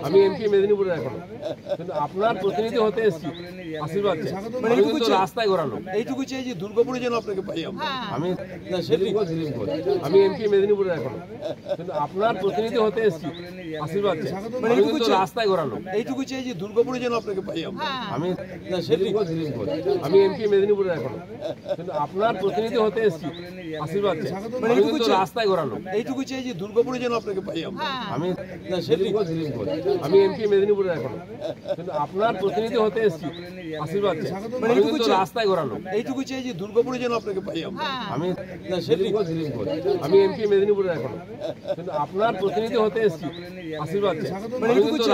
আমি এমপি মেদিনীপুরে এখনো, কিন্তু আপনার প্রতিনিধি হতে এসেছি, আশীর্বাদ রাস্তায় ঘোরানো। এইটুকু চাই যে দুর্গাপুরে যেন আপনাকে পাই। আমি আমি এমপি মেদিনীপুরে এখনো, কিন্তু আপনার প্রতিনিধি হতে এসেছি, আশীর্বাদ রাস্তায় ঘোরানো। এইটুকু চাই যে দুর্গাপুরে যেন আপনাকে পাই। আমি আমি এমপি মেদিনীপুরে এখনো, কিন্তু আপনার প্রতিনিধি হতে এসেছি, আশীর্বাদ রাস্তায় ঘোরানো। এইটুকু চাই যে দুর্গাপুরে যেন আপনাকে পাই। আমি আমি এমপি মেদিনীপুরে এখনো, কিন্তু আপনার প্রতিনিধি হতে এসেছি, আশীর্বাদ রাস্তায় ঘোরানো। এইটুকু চাই যে দুর্গাপুরে যেন আপনাকে পাই। আমি আমি এমপি মেদিনীপুরে এখনো, কিন্তু আপনার প্রতিনিধি হতে এসেছি, আশীর্বাদ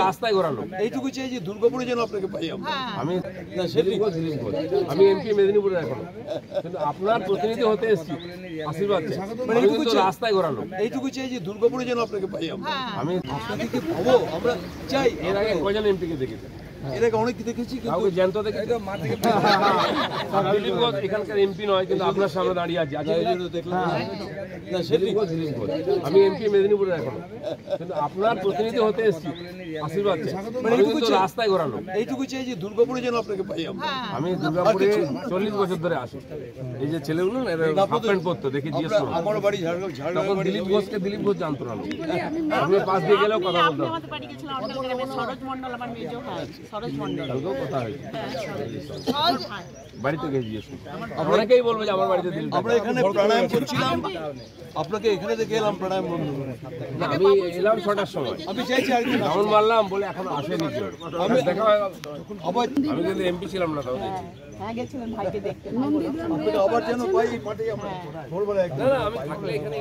রাস্তায় ঘোরানো। এইটুকু চাই যে দুর্গাপুরে যেন আপনাকে পাই। আমি আমি এমপি মেদিনীপুরে এখনো, কিন্তু আপনার প্রতিনিধি হতে এসেছি, আশীর্বাদ রাস্তায় ঘোরানো। এইটুকু চাই যে দুর্গাপুরে যেন আপনাকে পাই। আমি আপনাকে পাবো আমরা চাই। এর আগে কয়জন এমপিকে দেখেছি? এর আগে অনেক দেখেছি, কাউকে জ্যান্ত দেখেছি। দিলীপ ঘোষ এখানকার এমপি নয়, কিন্তু আপনার সামনে দাঁড়িয়ে আছে। আমি এমপি মেদিনীপুরে এখনো, কিন্তু আপনার প্রতিনিধি হতে এসেছি, আশীর্বাদ রাস্তায় ঘোরানো। এইটুকু চাই যে দুর্গাপুরে যেন আপনাকে পাই। আমি দুর্গাপুরে 40 বছর ধরে আসি। এই যে ছেলেগুলো হাফ প্যান্ট পরতো, দেখে জিজ্ঞেস করলাম। আমার বাড়ি ঝাড়গ্রাম। দিলীপ ঘোষকে দিলীপ ঘোষ জানতো না, আপনি পাশ দিয়ে গেলেও কথা বলতাম। কথা হয়েছে বাড়িতে গিয়ে জিজ্ঞেস অনেকেই বলবে যে আমার বাড়িতে দিলীপ। আমরা এখানে প্রাণায়াম করছিলাম, আপনাকে এখানে দেখে এলাম প্রাণায়াম বন্ধ করে। আমি এলাম 6টার সময়, আমি চাইছি আর কি এমন মারলাম বলে এখন আসেনি কেউ। আমি কিন্তু এমপি ছিলাম না, তাও দেখছি। আবার যেন পাই মাঠে ভোরবেলা। না, আমি থাকলে এখানে